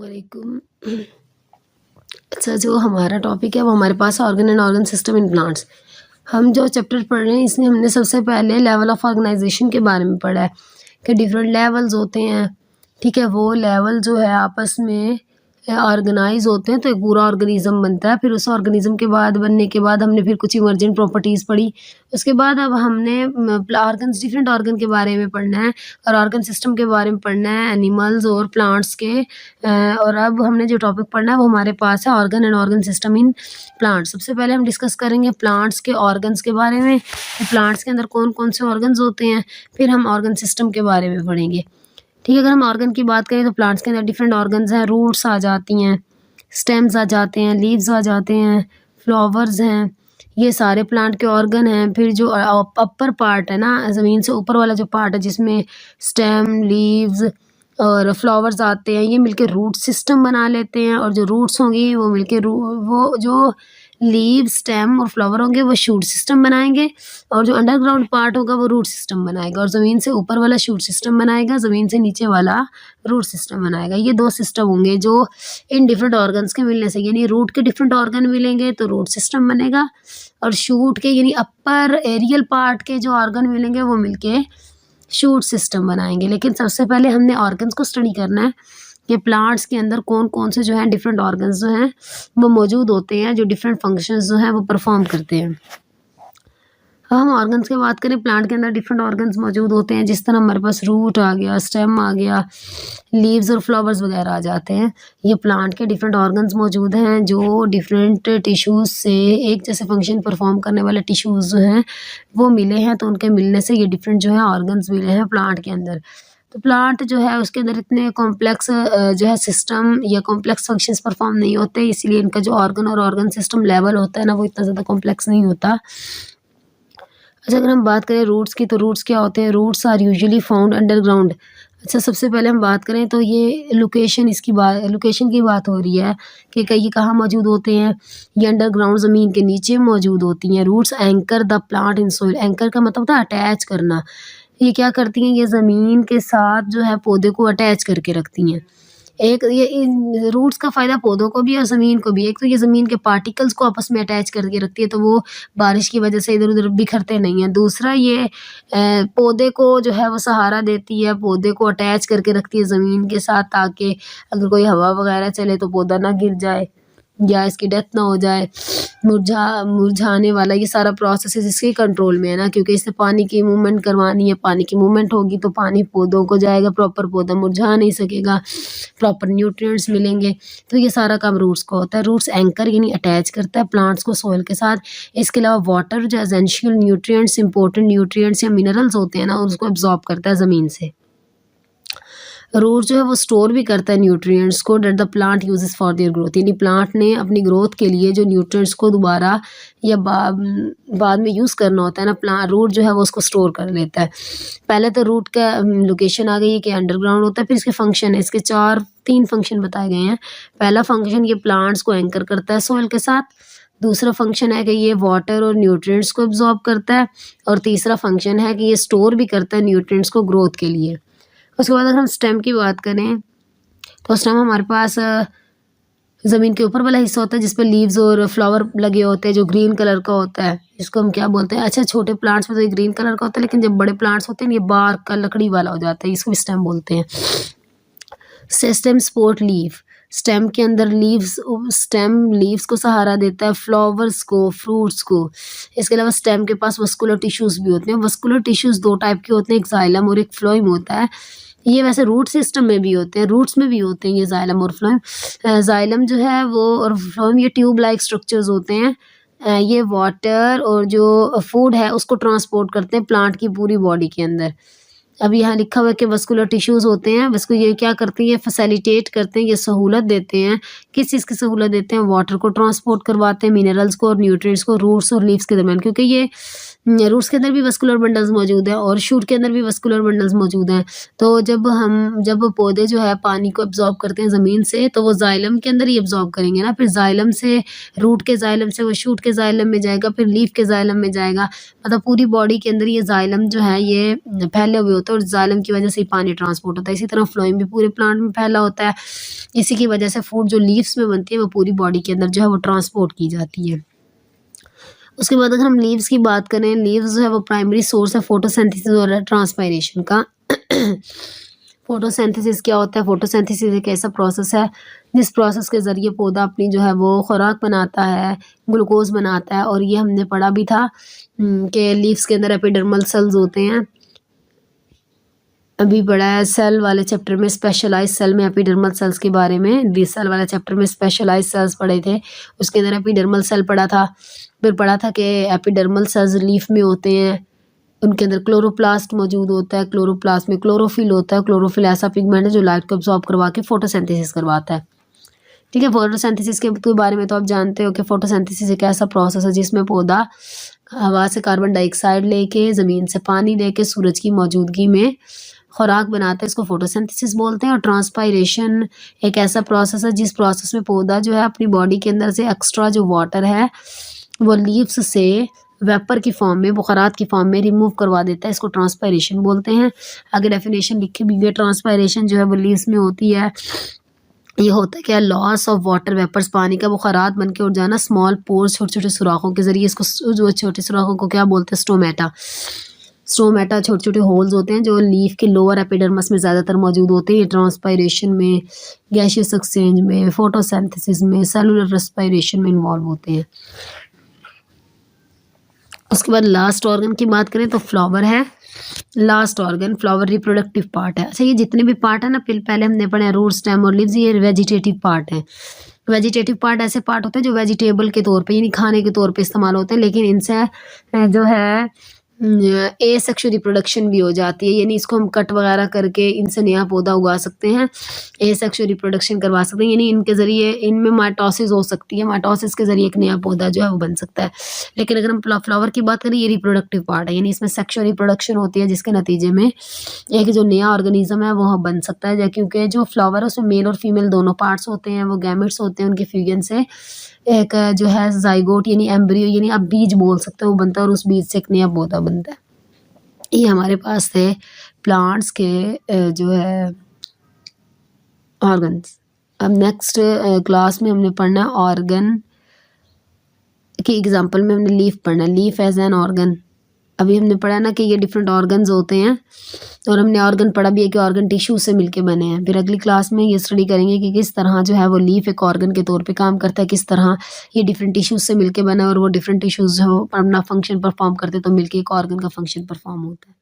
अस्सलामुअलैकुम। अच्छा, जो हमारा टॉपिक है वो हमारे पास organ and organ system in plants. हम जो चैप्टर पढ़ रहे हैं इसमें हमने सबसे पहले लेवल ऑफ ऑर्गेनाइजेशन के बारे में पढ़ा है कि डिफरेंट लेवल्स होते हैं। ठीक है, वो लेवल जो है आपस में ऑर्गेनाइज होते हैं तो एक पूरा ऑर्गेनिज्म बनता है। फिर उस ऑर्गेनिज्म के बाद बनने के बाद हमने फिर कुछ इमर्जेंट प्रॉपर्टीज़ पढ़ी। उसके बाद अब हमने ऑर्गन्स, डिफरेंट ऑर्गन के बारे में पढ़ना है और ऑर्गन सिस्टम के बारे में पढ़ना है, एनिमल्स और प्लांट्स के। और अब हमने जो टॉपिक पढ़ना है वो हमारे पास है organ and organ system in plants. सबसे पहले हम डिस्कस करेंगे प्लांट्स के ऑर्गन्स के बारे में कि प्लांट्स के अंदर कौन कौन से ऑर्गन्स होते हैं। फिर हम ऑर्गन सिस्टम के बारे में पढ़ेंगे। ठीक है, अगर हम ऑर्गन की बात करें तो प्लांट्स के अंदर डिफरेंट ऑर्गन्स हैं। रूट्स आ जाती हैं, स्टेम्स आ जाते हैं, लीव्स आ जाते हैं, फ्लावर्स हैं, ये सारे प्लांट के ऑर्गन हैं। फिर जो अपर पार्ट है ना, ज़मीन से ऊपर वाला जो पार्ट है जिसमें स्टेम, लीव्स और फ्लावर्स आते हैं, ये मिलके रूट सिस्टम बना लेते हैं। और जो रूट्स होंगी वो मिलके वो जो लीव, स्टेम और फ्लावर होंगे वो शूट सिस्टम बनाएंगे। और जो अंडरग्राउंड पार्ट होगा वो रूट सिस्टम बनाएगा। और ज़मीन से ऊपर वाला शूट सिस्टम बनाएगा, ज़मीन से नीचे वाला रूट सिस्टम बनाएगा। ये दो सिस्टम होंगे जो इन डिफरेंट ऑर्गन्स के मिलने से, यानी रूट के डिफरेंट ऑर्गन मिलेंगे तो रूट सिस्टम बनेगा, और शूट के यानी अपर एरियल पार्ट के जो ऑर्गन मिलेंगे वो मिलके शूट सिस्टम बनाएंगे। लेकिन सबसे पहले हमने ऑर्गन्स को स्टडी करना है कि प्लांट्स के अंदर कौन कौन से जो हैं डिफरेंट ऑर्गन्स जो हैं वो मौजूद होते हैं, जो डिफरेंट फंक्शंस जो हैं वो परफॉर्म करते हैं। अब हम ऑर्गन्स की बात करें, प्लांट के अंदर डिफरेंट ऑर्गन्स मौजूद होते हैं। जिस तरह हमारे पास रूट आ गया, स्टेम आ गया, लीव्स और फ्लावर्स वगैरह आ जाते हैं। ये प्लांट के डिफरेंट ऑर्गन्स मौजूद हैं जो डिफरेंट टिश्यूज़ से एक जैसे फंक्शन परफॉर्म करने वाले टिश्यूज़ जो हैं वो मिले हैं, तो उनके मिलने से ये डिफरेंट जो है ऑर्गन्स मिले हैं प्लांट के अंदर। तो प्लांट जो है उसके अंदर इतने कॉम्प्लेक्स जो है सिस्टम या कॉम्प्लेक्स फंक्शंस परफॉर्म नहीं होते, इसलिए इनका जो ऑर्गन और ऑर्गन सिस्टम लेवल होता है ना वो इतना ज़्यादा कॉम्प्लेक्स नहीं होता। अच्छा, अगर हम बात करें रूट्स की, तो रूट्स क्या होते हैं? Roots are usually found underground. अच्छा, सबसे पहले हम बात करें तो ये लोकेशन की बात हो रही है कि ये कहाँ मौजूद होते हैं। ये अंडरग्राउंड ज़मीन के नीचे मौजूद होती हैं। Roots anchor the plant in soil. Anchor का मतलब होता है अटैच करना। ये क्या करती हैं? ये ज़मीन के साथ जो है पौधे को अटैच करके रखती हैं। एक ये इन रूट्स का फ़ायदा पौधों को भी और ज़मीन को भी। एक तो ये ज़मीन के पार्टिकल्स को आपस में अटैच करके रखती है तो वो बारिश की वजह से इधर-उधर बिखरते नहीं हैं। दूसरा ये पौधे को जो है वो सहारा देती है, पौधे को अटैच करके रखती है ज़मीन के साथ, ताकि अगर कोई हवा वगैरह चले तो पौधा ना गिर जाए या इसकी डेथ ना हो जाए। मुरझाने वाला ये सारा प्रोसेस इसके कंट्रोल में है ना, क्योंकि इससे पानी की मूवमेंट करवानी है। पानी की मूवमेंट होगी तो पानी पौधों को जाएगा प्रॉपर, पौधा मुरझा नहीं सकेगा, प्रॉपर न्यूट्रिएंट्स मिलेंगे। तो ये सारा काम रूट्स का होता है। रूट्स एंकर यानी अटैच करता है प्लांट्स को सॉइल के साथ। इसके अलावा वाटर जो एसेंशियल न्यूट्रिएंट्स, इंपॉर्टेंट न्यूट्रिएंट्स या मिनरल्स होते हैं ना, उसको एब्जॉर्ब करता है ज़मीन से। रूट जो है वो स्टोर भी करता है न्यूट्रिएंट्स को that the plant uses for their growth. यानी प्लांट ने अपनी ग्रोथ के लिए जो न्यूट्रिएंट्स को दोबारा या बाद में यूज़ करना होता है ना, रूट जो है वो उसको स्टोर कर लेता है। पहले तो रूट का लोकेशन आ गई है कि अंडरग्राउंड होता है। फिर इसके फंक्शन है, इसके तीन फंक्शन बताए गए हैं। पहला फंक्शन ये प्लांट्स को एंकर करता है सॉइल के साथ। दूसरा फंक्शन है कि ये वाटर और न्यूट्रिएंट्स को एब्जॉर्ब करता है। और तीसरा फंक्शन है कि ये स्टोर भी करता है न्यूट्रिएंट्स को ग्रोथ के लिए। उसके बाद अगर हम स्टेम की बात करें तो स्टेम हमारे पास ज़मीन के ऊपर वाला हिस्सा होता है जिस पे लीव्स और फ्लावर लगे होते हैं, जो ग्रीन कलर का होता है। इसको हम क्या बोलते हैं? अच्छा, छोटे प्लांट्स में तो ये ग्रीन कलर का होता है, लेकिन जब बड़े प्लांट्स होते हैं ये बार्क का, लकड़ी वाला हो जाता है, इसको भी स्टेम बोलते हैं। Stem support leaf. स्टेम के अंदर स्टेम लीव्स को सहारा देता है, फ्लावर्स को, फ्रूट्स को। इसके अलावा स्टेम के पास वस्कुलर टिश्यूज़ भी होते हैं। वस्कुलर टिश्यूज़ दो टाइप के होते हैं, एक जाइलम और एक फ्लोएम होता है। ये वैसे रूट सिस्टम में भी होते हैं, रूट्स में भी होते हैं ये जाइलम और फ्लोएम। जाइलम जो है वो और फ्लोएम ये ट्यूब लाइक स्ट्रक्चर्स होते हैं। ये वाटर और जो फूड है उसको ट्रांसपोर्ट करते हैं प्लांट की पूरी बॉडी के अंदर। अब यहाँ लिखा हुआ है कि वस्कुलर टिश्यूज़ होते हैं, बस को ये क्या करते हैं? ये फैसिलिटेट करते हैं, ये सहूलत देते हैं। किस चीज़ की सहूलत देते हैं? वाटर को ट्रांसपोर्ट करवाते हैं, मिनरल्स को और न्यूट्रिएंट्स को रूट्स और लीव्स के दरमियान, क्योंकि ये रूट्स के अंदर भी वस्कुलर बंडल्स मौजूद हैं और शूट के अंदर भी वस्कुलर बंडल्स मौजूद हैं। तो जब पौधे जो है पानी को एब्ज़ॉर्ब करते हैं ज़मीन से, तो वो जाइलम के अंदर ही एब्ज़ॉर्ब करेंगे ना, फिर जाइलम से रूट के जाइलम से वो शूट के जाइलम में जाएगा, फिर लीफ के जाइलम में जाएगा। मतलब पूरी बॉडी के अंदर ये जाइलम जो है ये फैले हुए होते हैं और जाइलम की वजह से ही पानी ट्रांसपोर्ट होता है। इसी तरह फ्लोएम भी पूरे प्लांट में फैला होता है। इसी की वजह से फूड जो लीव्स में बनती है वो पूरी बॉडी के अंदर जो है वो ट्रांसपोर्ट की जाती है। उसके बाद अगर हम लीव्स की बात करें, लीव्स जो है वो प्राइमरी सोर्स है फोटोसिंथेसिस और ट्रांसपायरेशन का। फोटोसिंथेसिस क्या होता है? फोटोसिंथेसिस एक ऐसा प्रोसेस है जिस प्रोसेस के ज़रिए पौधा अपनी जो है वो खुराक बनाता है, ग्लूकोज़ बनाता है। और ये हमने पढ़ा भी था कि लीव्स के अंदर एपिडर्मल सेल्स होते हैं। अभी पढ़ा है सेल वाले चैप्टर में, स्पेशलाइज्ड सेल में एपिडर्मल सेल्स के बारे में। डी सेल वाले चैप्टर में स्पेशलाइज्ड सेल्स पढ़े थे, उसके अंदर एपिडर्मल सेल पढ़ा था। फिर पढ़ा था कि एपिडर्मल सेल्स लीफ में होते हैं, उनके अंदर क्लोरोप्लास्ट मौजूद होता है, क्लोरोप्लास्ट में क्लोरोफिल होता है। क्लोरोफिल ऐसा पिगमेंट है जो लाइट को अब्सॉर्ब करवा के फोटोसिंथेसिस करवाता है। ठीक है, फोटोसिंथेसिस के बारे में तो आप जानते हो कि फोटोसिंथेसिस एक ऐसा प्रोसेस है जिसमें पौधा हवा से कार्बन डाइऑक्साइड लेके, ज़मीन से पानी लेके, सूरज की मौजूदगी में खुराक बनाता है। इसको फोटोसिंथेसिस बोलते हैं। और ट्रांसपायरेशन एक ऐसा प्रोसेस है जिस प्रोसेस में पौधा जो है अपनी बॉडी के अंदर से एक्स्ट्रा जो वाटर है वो लीव्स से वेपर की फॉर्म में, बुखारात की फॉर्म में रिमूव करवा देता है। इसको ट्रांसपायरेशन बोलते हैं। आगे डेफिनेशन लिखी भी है, ट्रांसपायरेशन जो है वो लीव्स में होती है। ये होता है क्या? लॉस ऑफ वाटर वेपर्स, पानी का बुखारात बन के उड़ जाना स्मॉल पोर्स, छोटे छोटे सुराखों के जरिए। इसको जो छोटे सुराखों को क्या बोलते हैं? स्टोमेटा। स्टोमेटा छोटे छोटे होल्स होते हैं जो लीफ के लोअर एपिडर्मस में ज़्यादातर मौजूद होते हैं। ये ट्रांसपायरेशन में, गैसियस एक्सचेंज में, फोटोसिंथेसिस में, सेलुलर रेस्पायरेशन में इन्वॉल्व होते हैं। उसके बाद लास्ट ऑर्गन की बात करें तो फ्लावर है। Last organ flower reproductive part है। अच्छा, ये जितने भी पार्ट है ना, पहले हमने पढ़े हैं रूट, स्टेम और लीव्स, ये वेजिटेटिव पार्ट है। वेजिटेटिव पार्ट ऐसे पार्ट होते हैं जो वेजिटेबल के तौर पे यानी खाने के तौर पे इस्तेमाल होते हैं, लेकिन इनसे जो है ए सेक्शुअल रिप्रोडक्शन भी हो जाती है, यानी इसको हम कट वगैरह करके इनसे नया पौधा उगा सकते हैं, ए सेक्शुअल रिप्रोडक्शन करवा सकते हैं, यानी इनके ज़रिए इनमें माइटोसिस हो सकती है, माइटोसिस के ज़रिए एक नया पौधा जो है वो बन सकता है। लेकिन अगर हम फ्लावर की बात करें, ये रिप्रोडक्टिव पार्ट है, यानी इसमें सेक्शुअल रिप्रोडक्शन होती है जिसके नतीजे में एक जो नया ऑर्गेनिज्म है वो बन सकता है। क्योंकि जो फ्लावर है उसमें मेल और फीमेल दोनों पार्ट्स होते हैं, वो गैमेट्स होते हैं, उनके फ्यूजन से एक जो है जाइगोट यानी एम्ब्रियो यानी आप बीज बोल सकते हो वो बनता है और उस बीज से एक नया पौधा बनता है। ये हमारे पास थे प्लांट्स के जो है ऑर्गन्स। अब नेक्स्ट क्लास में हमने पढ़ना है ऑर्गन की एग्जांपल में हमने लीफ पढ़ना है, लीफ एज एन ऑर्गन। अभी हमने पढ़ा ना कि ये डिफरेंट ऑर्गन्स होते हैं और हमने ऑर्गन पढ़ा भी है कि ऑर्गन टिश्यू से मिलके बने हैं। फिर अगली क्लास में ये स्टडी करेंगे कि किस तरह जो है वो लीफ एक ऑर्गन के तौर पे काम करता है, किस तरह ये डिफरेंट टिश्यूज से मिलके बना है और वो डिफरेंट टिश्यूज जो अपना फंक्शन परफॉर्म करते हैं तो मिलके एक ऑर्गन का फंक्शन परफॉर्म होता है।